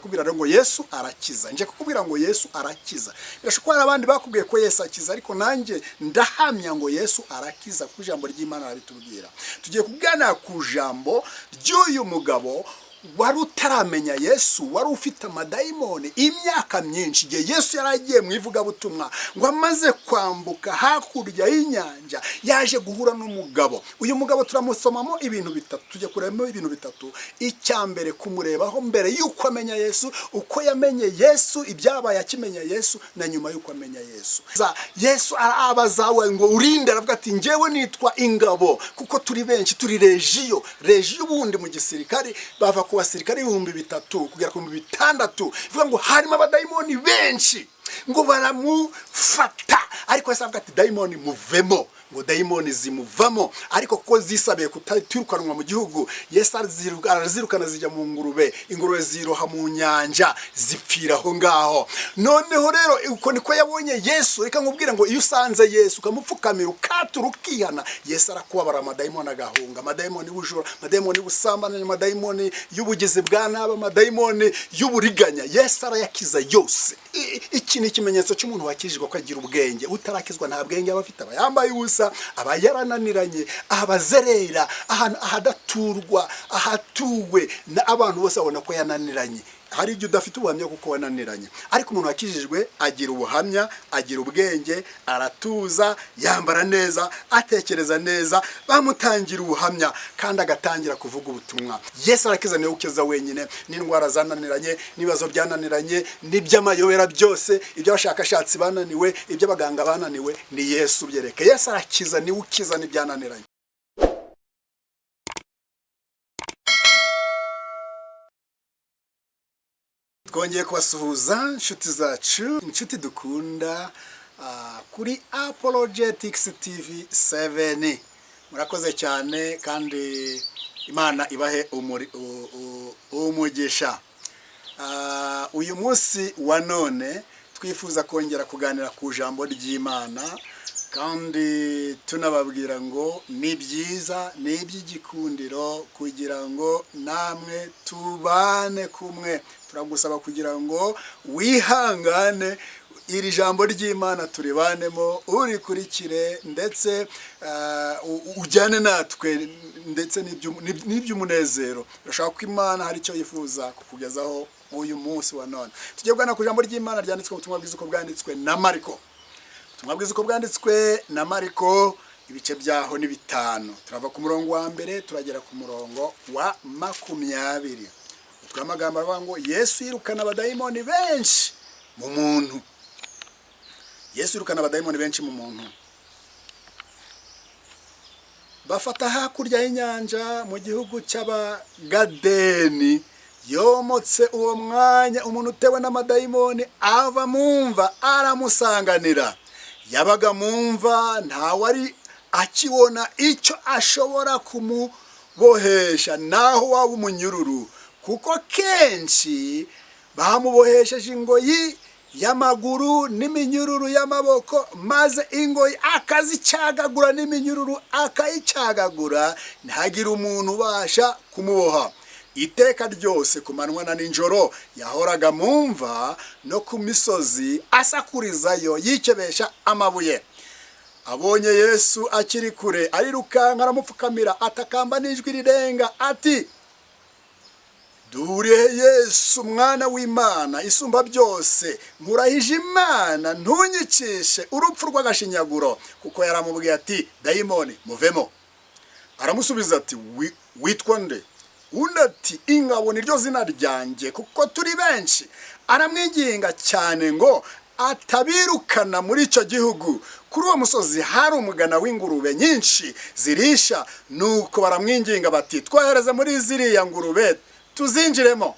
kubwira ngo Yesu arakiza. Nje kukubwira ngo Yesu arakiza. Birashobora abandi bakubwiye ko Yesu akiza, ariko nanjye ndahamya ngo Yesu arakiza ku ijambo ry'Imana rabitubwira. Tugiye kugana ku jambo ry'uyu mugabo wari utaramenya Yesu, wari ufite amadayimoni imyaka myinshi. Igihe Yesu yaragiye mu ivugabutumwa ngo amaze kwambuka hakurya y'inyanja, yaje guhura n'umugabo. Uyu mugabo turamusomamo ibintu bitatu, tujye kuremo ibintu bitatu. Icyambere kumurebaho mbere yuko amenya Yesu, uko yamenye Yesu, ibyabaye akimenya Yesu, na nyuma yuko amenya Yesu. Yesu arabazawe ngo urinde, aravuga ati njyewe nitwa ingabo, kuko turi benshi, turi regiyo ubundi mu gisirikari bava ku basirikari 3,000 kugera ku 6,000. Bivuga ngo harimo abadayimoni benshi, ngo baramufata, ariko yasavuga ati dayimoni muvemo, ngo dayimoni zimuvamo. Ariko kuko zisabiye kutirukanwa mu gihugu, Yesu arazirukana zijya mu ngurube, ingurube ziroha mu nyanja zipfira aho ngaho. Noneho rero uko niko yabonye Yesu. Reka nkubwira ngo iyo usanze Yesu ukamupfukamira ukatura ukihana, Yesu arakubabara, amadayimoni agahunga. Amadayimoni y'ubujura, amadayimoni y'ubusambanyi, amadayimoni y'ubugizi bwa nabi, amadayimoni y'uburiganya, Yesu arayakiza yose. Iki ni ikimenyetso cy'umuntu wakijijwe ko agira ubwenge. Utarakizwa nta bwenge aba afite, aba yambaye ubusa, aba yarananiranye, abazerera ahantu ahadaturwa, ahatuwe na abantu bose babona ko yananiranye. Hari igihe udafite ubuhamya kuko wananiranye, ariko umuntu wakijijwe agira ubuhamya, agira ubwenge, aratuza, yambara neza, atekereza neza, bamutangira ubuhamya kandi agatangira kuvuga ubutumwa. Yesu arakiza, niwe ukiza wenyine. N'indwara zananiranye, n'ibibazo byananiranye, n'iby'amayobera byose, iby'abashakashatsi bananiwe, iby'abaganga bananiwe, ni Yesu byereke. Yesu arakiza, niwe ukiza n'ibyananiranye. Twongeye kubasuhuza inshuti zacu, inshuti dukunda kuri Apologetics TV 7. Murakoze cyane kandi Imana ibahe umugisha. Uyu munsi wa none twifuza kongera kuganira ku jambo ry'Imana, kandi tunababwira ngo ni byiza, ni iby'igikundiro kugira ngo namwe tubane kumwe. Turagusaba kugira ngo wihangane iri jambo ry'Imana turibanemo, urikurikire ndetse ujyane natwe, ndetse n'iby'umunezero. Urashaka ko Imana hari icyo yifuza kukugezaho uyu munsi wa none. Tugiye kugana ku jambo ry'Imana ryanditswe mu butumwa bwiza uko bwanditswe na Mariko. Ubutumwa bwiza uko bwanditswe na Mariko, ibice byaho ni 5. Turava ku murongo wa mbere turagera ku murongo wa 20. Amagambo avuga ngo Yesu yirukana abadayimoni benshi mu muntu. Yesu yirukana abadayimoni benshi mu muntu. Bafata hakurya y'inyanja mu gihugu cy'Abagadeni. Yomotse uwo mwanya umuntu utewe n'amadayimoni ava mumva aramusanganira. Yabaga mumva ntawari akibona icyo ashobora kumubohesha, naho waba umunyururu, kuko kenshi bamubohesheje ingoyi y'amaguru n'iminyururu y'amaboko, maze ingoyi akazicagagura n'iminyururu akayicagagura, ntihagire umuntu ubasha kumuboha. Iteka ryose ku manywa na nijoro yahoraga mumva no ku misozi asakurizayo yikebesha amabuye. Abonye Yesu akiri kure, arirukanka aramupfukamira, atakamba n'ijwi rirenga ati, dure Yesu mwana w'Imana isumba byose, nkurahije Imana ntunyicishe urupfu rw'agashinyaguro. Kuko yaramubwiye ati dayimoni muvemo. Aramusubiza ati witwa nde? Undi ati ingabo niryo zina ryanjye kuko turi benshi. Aramwinginga cyane ngo atabirukana muri icyo gihugu. Kuri uwo musozi hari umugana w'ingurube nyinshi zirisha, nuko baramwinginga bati twohereze muri ziriya ngurube tuzinjiremo.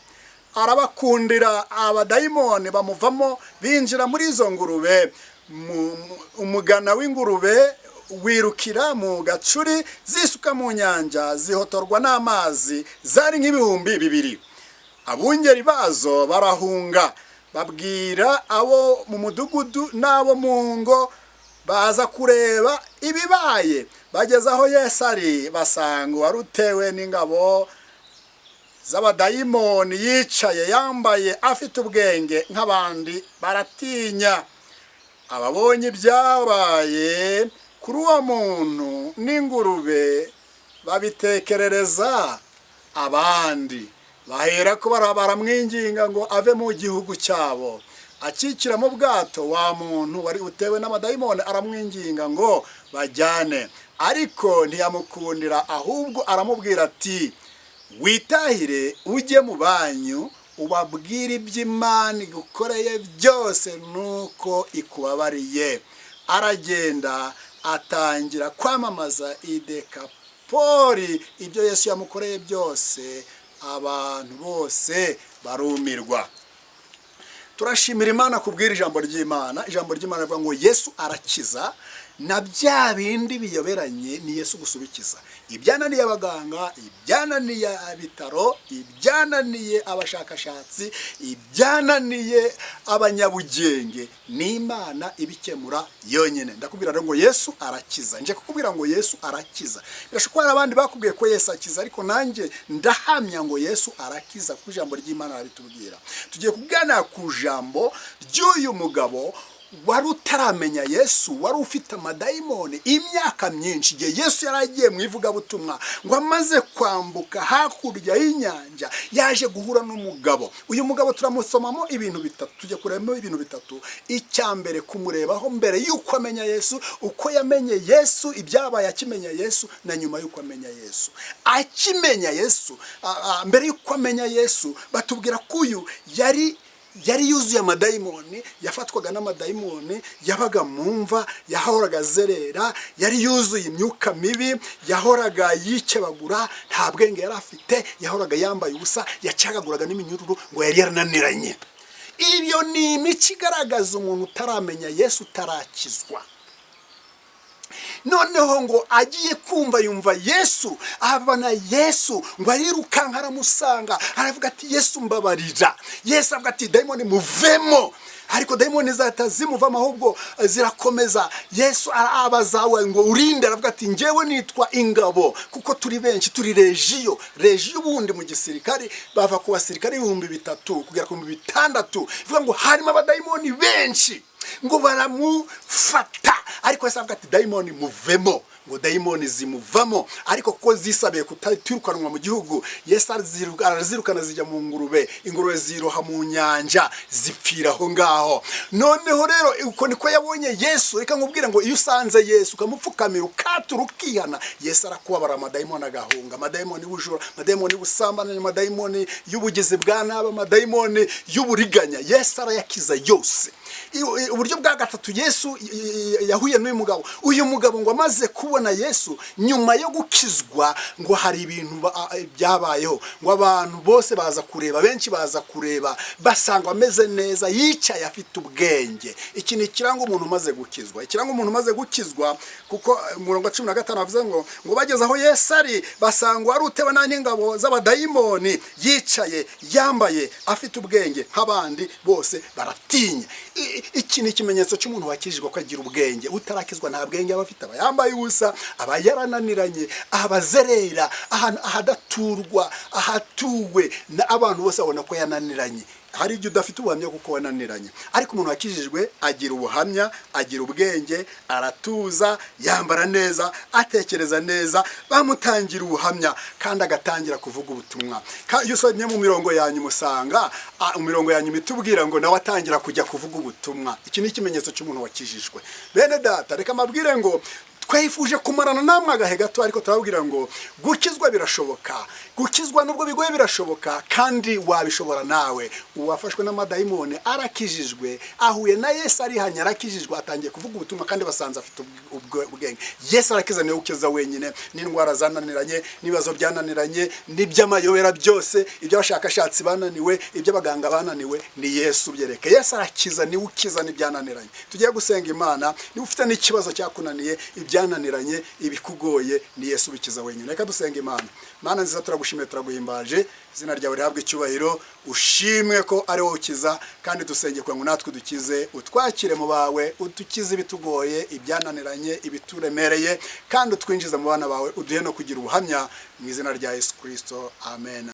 Arabakundira, abadayimoni bamuvamo binjira muri izo ngurube. Umugana w'ingurube wirukira mu gacuri, zisuka mu nyanja, zihotorwa n'amazi, zari nk'ibihumbi 2. Abungeri bazo barahunga, babwira abo mu mudugudu n'abo mu ngo, baza kureba ibibaye. Bageze aho Yesu ari, basanga warutewe n'ingabo z'abadayimoni yicaye yambaye afite ubwenge nk'abandi baratinya. Ababonye ibyabaye kuri uwo muntu n'ingurube babitekerereza abandi, bahera ko baramwinginga ngo ave mu gihugu cyabo. Akikira mu bwato, wa muntu wari utewe n'amadayimoni aramwinginga ngo bajyane, ariko ntiyamukundira, ahubwo aramubwira ati witahire ujye mu banyu ubabwire iby'Imana igukoreye byose nuko ikubabariye. Aragenda atangira kwamamaza i Dekapoli ibyo Yesu yamukoreye byose, abantu bose barumirwa. Turashimira Imana kubwira ijambo ry'Imana. Ijambo ry'Imana rivuga ngo Yesu arakiza, na bya bindi biyoberanye ni Yesu gusubikiza. Ibyananiye abaganga, ibyananiye ibitaro, ibyananiye abashakashatsi, ibyananiye abanyabugenge, ni Imana ibikemura yonyine. Ndakubwira rero ngo Yesu arakiza. Nje kukubwira ngo Yesu arakiza. Birashoboka hari abandi bakubwiye ko Yesu akiza, ariko nanjye ndahamya ngo Yesu arakiza ku ijambo ry'Imana aritubwira. Tugiye kuganira ku jambo ry'uyu mugabo wari utaramenya Yesu, wari ufite amadayimoni imyaka myinshi. Igihe Yesu yaragiye mu ivugabutumwa, ngo amaze kwambuka hakurya y'inyanja, yaje guhura n'umugabo. Uyu mugabo turamusomamo ibintu bitatu, tujya kurebamo ibintu bitatu. Icya mbere, kumurebaho mbere y'uko amenya Yesu, uko yamenye Yesu, ibyabaye akimenya Yesu, na nyuma y'uko amenya Yesu. Akimenya Yesu, mbere y'uko amenya Yesu, batubwira ko uyu yari yuzuye amadayimoni, yafatwaga n'amadayimoni, yabaga mu mva, yahoraga azerera, yari yuzuye imyuka mibi, yahoraga yikebagura, nta bwenge yari afite, yahoraga yambaye ubusa, yacagaguraga n'iminyururu, ngo yari yarananiranye. Ibyo ni imico igaragaza umuntu utaramenya Yesu, utarakizwa. Noneho ngo agiye kumva, yumva Yesu, abana Yesu, ngo arirukanka aramusanga, aravuga ati Yesu mbabarira. Yesu avuga ati dayimoni muvemo, ariko dayimoni zimuvamo, ahubwo zirakomeza. Yesu arabazawe ngo urinde, aravuga ati njyewe nitwa ingabo, kuko turi benshi, turi regiyo. Regiyo ubundi mu gisirikare bava ku basirikare 3,000 kugera ku 6,000. Bivuga ngo harimo abadayimoni benshi, ngo baramufata, ariko Yesu avuga ati dayimoni muvemo, ngo dayimoni zimuvamo. Ariko kuko zisabiye kutirukanwa mu gihugu, Yesu arazirukana zijya mu ngurube, ingurube ziroha mu nyanja, zipfira aho ngaho. Noneho rero uko niko yabonye Yesu. Reka nkubwire ngo iyo usanze Yesu ukamupfukamira, ukatura, ukihana, Yesu arakubabara, amadayimoni agahunga. Amadayimoni y'ubujura, amadayimoni y'ubusambanyi, amadayimoni y'ubugizi bwa nabi, amadayimoni y'uburiganya, Yesu arayakiza yose. Uburyo bwa gatatu Yesu yahuye n'uyu mugabo. Uyu mugabo ngo amaze kubona Yesu, nyuma yo gukizwa, ngo hari ibintu byabayeho, ngo abantu bose baza kureba, benshi baza kureba, basanga ameze neza, yicaye afite ubwenge. Iki ni kiranga umuntu umaze gukizwa. Ikiranga umuntu umaze gukizwa, kuko umurongo 15 avuze ngo bageze aho Yesu ari, basanga ari utewe n'ingabo z'abadayimoni, yicaye yambaye afite ubwenge nk'abandi bose, baratinya. Iki ni ikimenyetso cy'umuntu wakijijwe ko agira ubwenge. Utarakizwa nta bwenge aba afite, aba yambaye ubusa, aba yarananiranye, abazerera, ahadaturwa, ahatuwe, abantu bose babona ko yananiranye. Hari igihe udafite ubuhamya kuko wananiranye, ariko umuntu wakijijwe agira ubuhamya, agira ubwenge, aratuza, yambara neza, atekereza neza, bamutangira ubuhamya, kandi agatangira kuvuga ubutumwa. Iyo usomye mu mirongo yanyu musanga imirongo yanyu mitubwira ngo nawe atangira kujya kuvuga ubutumwa. Iki ni ikimenyetso cy'umuntu wakijijwe. Bene data, reka mabwire ngo twifuje kumarana namwe agahe gato, ariko turabwira ngo gukizwa birashoboka. Gukizwa nubwo bigoye birashoboka, kandi wabishobora nawe. Uwafashwe n'amadayimoni arakijijwe, ahuye na Yesu, arihanye, arakijijwe, atangiye kuvuga ubutumwa, kandi basanze afite ubwenge. Yesu arakiza, niwe ukiza wenyine. N'indwara zananiranye, n'ibibazo byananiranye, n'iby'amayobera byose, iby'abashakashatsi bananiwe, iby'abaganga bananiwe, ni Yesu byereke. Yesu arakiza, niwe ukiza n'ibyananiranye. Tugiye gusenga Imana. Niba ufite n'ikibazo cyakunaniye, ibyananiranye, ibikugoye, ni Yesu bikiza wenyine. Reka dusenga Imana. Mana nziza, turagushimiye, turaguhimbaje, izina ryawe rihabwe icyubahiro. Ushimwe ko ari wowe ukiza, kandi dusenge kugira ngo natwe dukize, utwakire mu bawe, udukize ibitugoye, ibyananiranye, ibituremereye, kandi utwinjiza mu bana bawe, uduhe no kugira ubuhamya, mu izina rya Yesu Kristo. Amen.